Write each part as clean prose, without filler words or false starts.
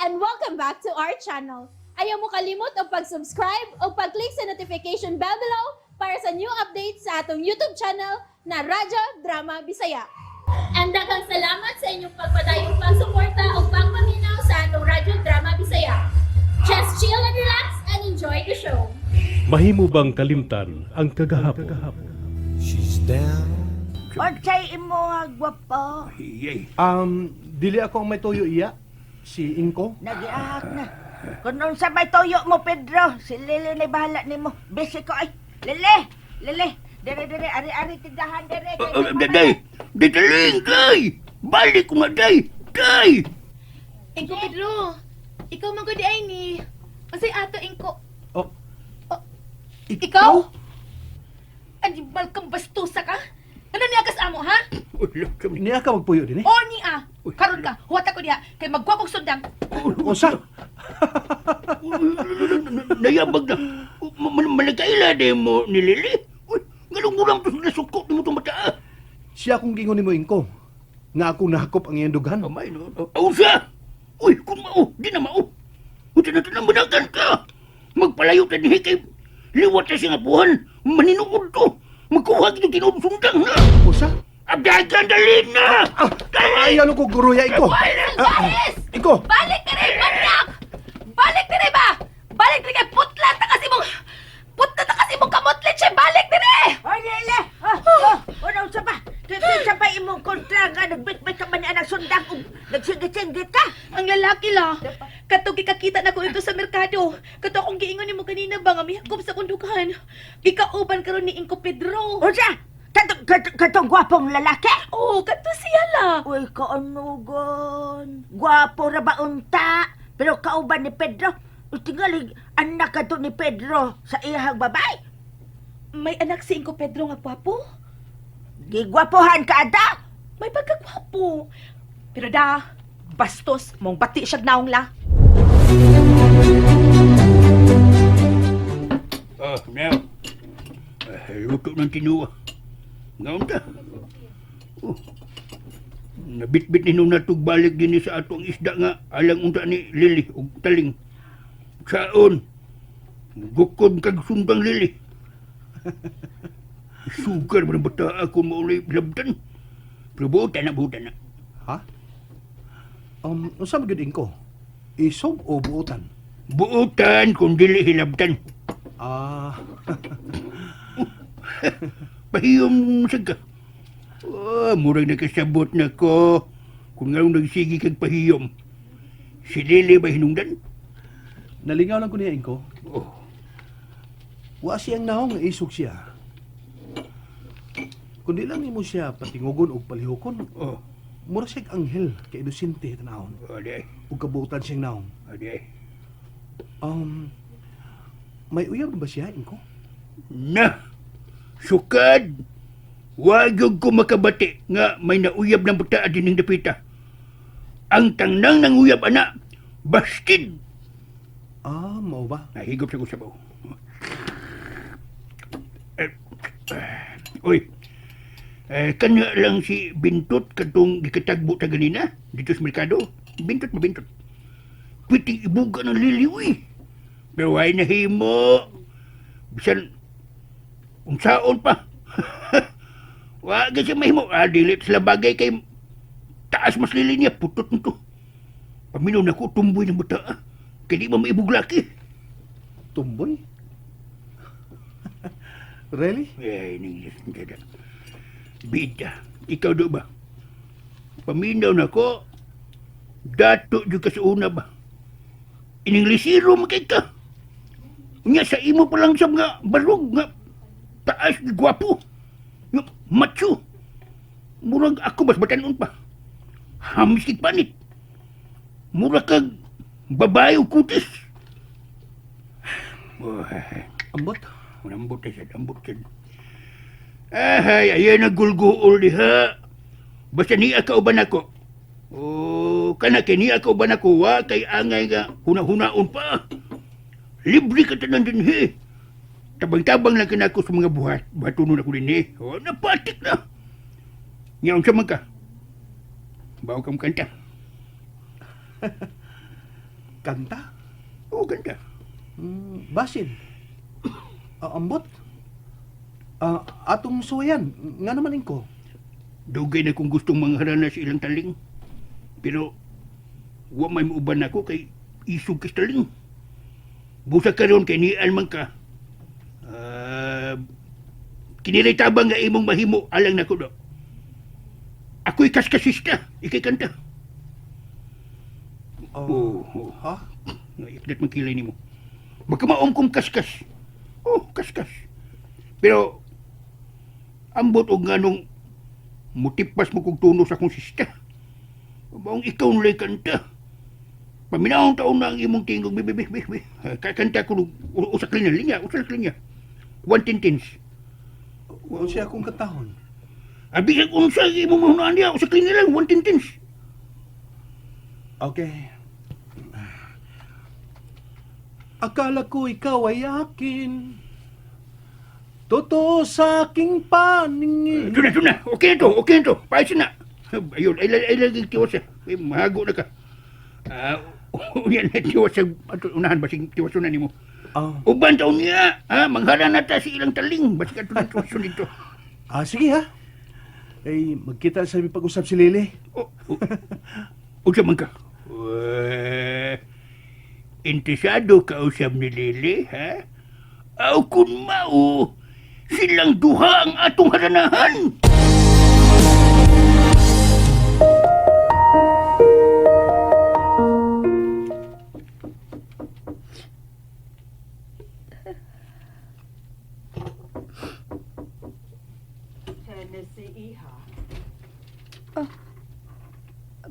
and welcome back to our channel. Ayaw mo kalimot o pag-subscribe o pag-click sa notification bell below para sa new updates sa atong YouTube channel na Radyo Drama Bisaya. And daghang salamat sa inyong pagpadayong pagsuporta o pagpaminaw sa atong Radyo Drama Bisaya. Just chill and relax and enjoy the show. Mahimo bang kalimtan ang kagahapon? She's down. Unsay imo nga gwapo? Dili ako ang may tuyo iya. Si Inko. Nagiahak na. Kung unsa may toyo mo, Pedro, si Lili na bahala nimo. Busy ko ay. Lili. Dire, ari-ari tindahan dire. Dadaling, kay! Balik ko nga, day! Engko Pedro, ikaw man gud ay ni. Unsay ato engko? Oh. Ikaw? Andi balkang bastusa ka? Ano niya kas amo ha? Wala kami. Niya ka magpuyo din eh. O ni karon ka, huwat ako diha kay magwapog sundang. Usa. Nayabag na. Managkaila din mo ni Lili. Uy, galong-gulang to sa sukot ni mo itong mata. Siya kung gingon nimo Inko. Nga ako nahakop ang iyang dughan. Kamay, no? Siya! Uy, kung di na mao. Uta na ito na managan ka. Magpalayo ta ni kay liwat sa singapuhan. Maninuod to. Magkuha kita tinusundang na. Usa. Abdagan, dali na! Ay, ano ko guruya Inko? Guys! Inko. Balik dire, manyak! Balik dire ba? Balik dire kay putla ta kasi mong kamotlet siya. Balik dire! Oy, Lili! Ano sa ba? Kinsa pa imong kontra nga nagbitbit ka man ni anak sundang ug nagsinggit-singgit ka? Ang lalaki la. Katong gikakita na ko ito sa merkado. Kato akong giingon nimo kanina ba nga mihakop sa kundukan. Gikauban karon ni Inko Pedro. Unsa? Katong gwapong lalaki? Oh, kato siya la. Uy, kaanugon. Gwapo ra ba unta? Pero kauban ni Pedro. Tingalig anak ka to ni Pedro sa iyahang babay. May anak si Inko Pedro nga gwapo. Gigwapohan ka ada? May pagkagwapo. Pero da, bastos, mong bati siya naong la. Now. Luto ng tinuwa. Ngaon ta. Nabitbit ni nung natugbalik din sa atong isda nga alang unta ni Lili ug taling. Saon? Gukod kag sundang Lili. Sugar man ang bata ako maulay labdan. Pero buutan na. Ha? Unsa man gyud Inko? Isob o buutan? Buutan kung dili hilabdan. Pahiyom sa ka. Murag nakasabot na ko. Kung nga nagsigi kag pahiyom. Si Lili ba hinungdan? Nalingaw lang ko niya Inko. Oh. Wa siyang naong nga isog siya. Kundi lang nimo siya patingugon o palihokon. Oh. Mura siyang anghel kay inosente tanahon. Aday. Ug kabuutan siyang naong. Aday. May uyab na ba siya Inko? Na! Sukad! Wag ko makabati nga may nauyab ng bata dining dapita. Ang tangnang ng uyab ana, bastid! Mao ba? Nahigop sa kusabaw. Uy, kanya lang si Bintot katong gikatagbo ta ganina dito sa merkado. Bintot. Pwede ibuga ng Lili, uy. Pero ay nahimo. Bisan, unsaon pa. Wag siya mahimo. Dilit sila bagay kay taas mas Lili niya. Putot nito. Paminaw na ko, tumboy ng bata. Kaya di ba maibuglaki. Tumboy? Really? Ay, nangyayas. Bida, ikaw do ba? Paminaw na ko, dato dyan ka sa una ba? Ininglisiro makay ka. Nga sa imo pa lang sa mga barog nga taas ni gwapo. Nga macho. Murag ako mas batanon pa. Hamis kik panit. Murag kag babae o kutis. Ambot? Ambot siya. Ayan na gulguol diha. Basta niya ka uban ako. Kana kay niya ka uban ako, wa kay angay nga huna-hunaon pa. Libre ka tanan din he. Tabang-tabang lang kinako sa mga buhat. Batunon ako din he. Napatik na. Ngayon sa ka. Bawa kang kanta. kanta? Oo, ganda. Basin. Ambot. Atong suwayan. Nga naman ko. Dugay na kung gustong mangharana sa ilang taling. Pero, wa may mauban ako kay isog kis taling. Busa karon kay nian man ka. Kiniray tabang nga imong mahimo alang nako do. Ako'y kaskasista, ikay kanta. Ha? Ikdat man kilay nimo. Magkamaom kong kaskas. Oh, kaskas. Pero, ambot og nganong mutipas mo kong tuno sa akong sista. Maong ikaw nalay kanta. Paminahong taon na ang imong tingog. Kakanta ko usak linya. 110. Ano siya akong katahon? Abi sa kung sa imong mahunaan niya, usak linya lang, 110. Okay. Akala ko ikaw ay akin. Totoo sa aking paningin. Ito na. Okay na to. Paayos na. Ayun, ay lagi tiwas siya. Mahago na ka. Yan na tiwas sa unahan. Basing tiwas na ni mo. Uban taon niya. Manghara na ta si ilang taling. Basing ito na tiwas nito. Sige ha. Ay, magkita sa aming pag-usap si Lili. Usap man ka. Interesado ka usap ni Lili, ha? Aw kun mao, silang duha ang atong haranahan.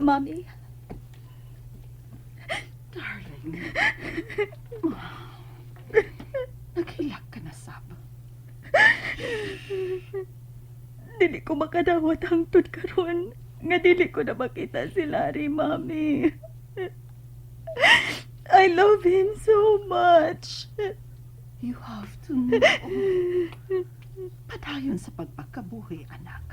Mami, Naghilak ka na, Sab. dili ko makadawat hangtod karon nga dili ko na makita si Larry, Mami. I love him so much. You have to know. Padayon sa pagpakabuhi, anak.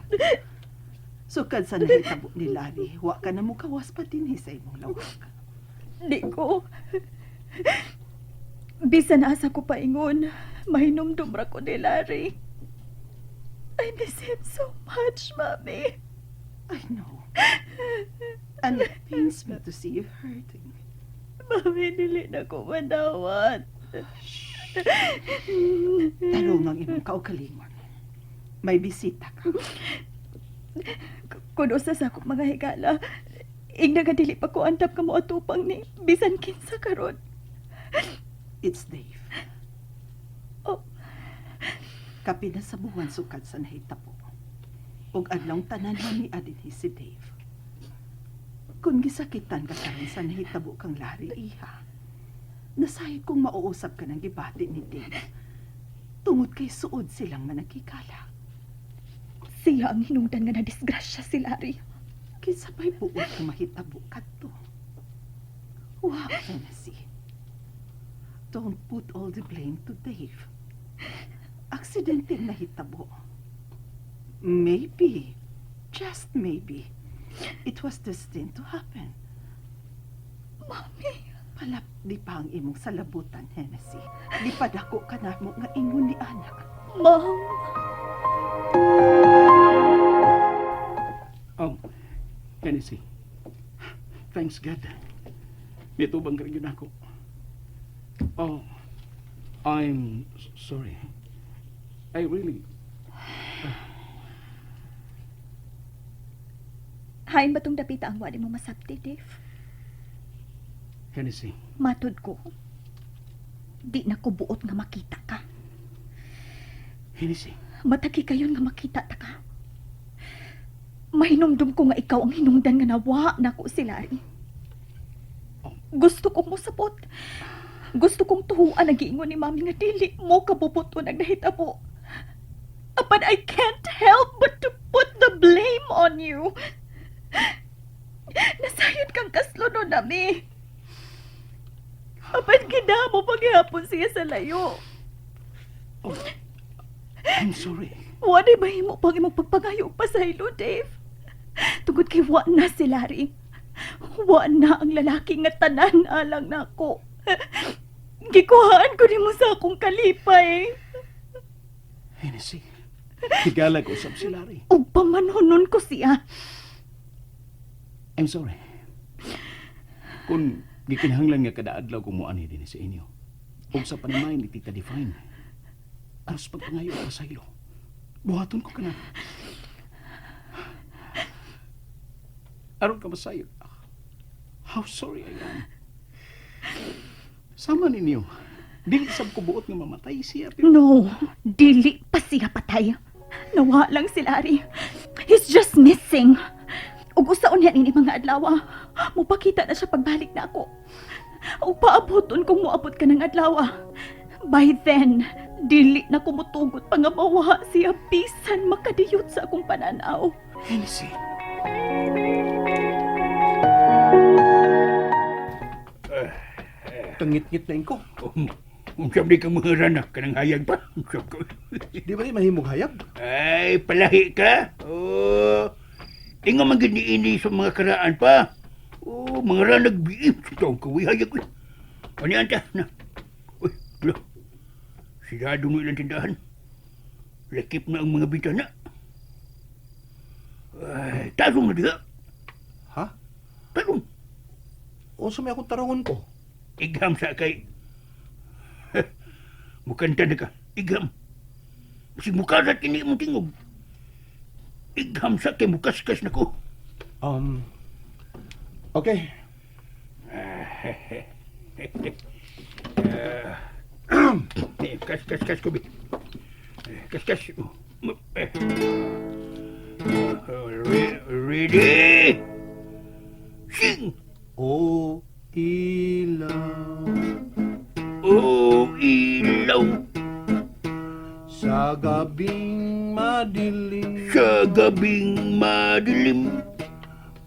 Sukad sa nahitabo ni Larry, wa ka na mo kawas pa din sa imong lawak. Di ko. Bisan asa ko paingon, mahinumdum ra ko ni Larry. I miss him so much, Mami. I know. And it pains me to see you hurting. Mami, dili na ko madawat. Tarong ang imong kaugalingon. May bisita ka. Kuno sa sakop mga higala, ingna nga dili pa ko antap ka mo atupang ni bisan kinsa karon. It's Dave. Oh. Kapi na sa buwan sukad sa nahitabo. Ug adlong tanan ni adinhi si Dave. Kung gisakitan ka karon sa nahitabo kang Larry, iha, nasayod kong mauusap ka ng gibati ni Dave. Tungod kay suod silang managkikala. Siya ang hinungdan nga na disgrasya si Larry. Kinsa pa'y buod ka mahitabo ka to. Wow, Hennessy. Don't put all the blame to Dave. Aksidente nahitabo. Maybe, just maybe, it was destined to happen. Mami, Palapdi pa ang imong salabutan, Hennessy. Lipadako ka na mo nga ingon ni anak. Mom. Hennessy, thanks God. May tubang ka rin ako. I'm sorry. I really... Hain ba tong dapita ang wali mo masabti, Dave? Hennessy, Matod ko. Di na ko buot nga makita ka. Hennessy, Matagi kayon nga makita ta ka. Mahinumdum ko nga ikaw ang hinungdan nga nawa na ko si Larry. Gusto kong musapot. Gusto kong tuhuan ang giingon ni Mami nga dili mo kabubuto nagnahitabo. But I can't help but to put the blame on you. Nasayod kang kaslono nami. Apan gina mo paghihapon siya sa layo. I'm sorry. Wala ba mo pang imong pagpagayo pa sa hilo, Dave? Tungod kay wa na si Larry. Wa na ang lalaki nga tanan alang nako. Gikuhaan ko nimo sa akong kalipay. Hennessy, higala ko usab si Larry. Ug pamanhonon ko siya. I'm sorry. Kung gikinahanglan nga kada adlaw kung muani din sa inyo. Ug sa panimay ni Tita Define. Aros pagpangayo para sa ilo. Buhaton ko ka na. Aron ka masayo. How sorry I am. Sama ninyo. Dili sab ko buot nga mamatay siya. Pero No, dili pa siya patay. Nawa lang si Larry. He's just missing. Ug usaon yan ini mga adlaw. Mupakita na siya pagbalik na ako. Ug paaboton kung moabot ka ng adlaw. By then, dili na ko mutugot pa nga mawaha siya bisan makadiyot sa akong pananaw. Hennessy. Tangit-ngit na ko. Unsam di kang mga ranak, kanang hayag pa. Unsam ko. Di ba rin mahimong hayag? Ay, palahi ka? Oh, tinga man gini sa mga karaan pa. Oh, mga ranag biim. Sa taong kawi hayag ko. Ano yan ta? Na. Uy, lo. Sigado mo ilang tindahan. Lakip na ang mga bintana. Ay, talong na diha. Ha? Talong. O sa may akong tarangon ko? Igam sa kay. Mukanta na ka. Igam. Si mukarat ini mong tingog. Igam sa kay mukaskas na ko. Okay. Kas ko, bi. Kas. Ready? Sing! O ilaw Oh, ilaw sa gabing madilim, sa gabing madilim.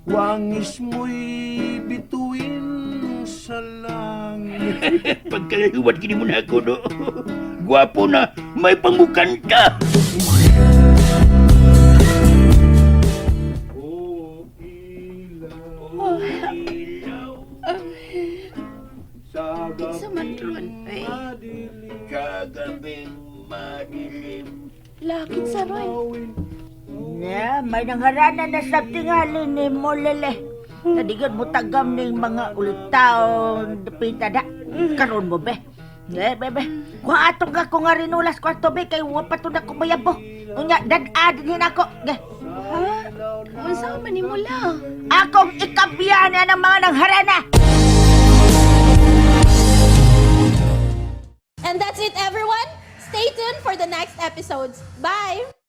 wangis mo'y bituin sa langit. Pagkalahiwat kini mo na ako, no? Gwapo na, may pangmukanta. O ilaw sa gabing madilim, Sa gabing madilim. Lakit sa Roy. Ya, may nangharanan na sa tingali ni mo, lele. Nadigan mo tagam ng mga ulitaw pita da. Karon mo, be. Be. Kung atong ka kung nga rinulas ko ato, be, kay wapato na ko mayabo. Unya, dadadin ako. Ge. Unsa man nimo lang? Akong ikabyan na ng mga nangharana. And that's it, everyone. Stay tuned for the next episodes. Bye!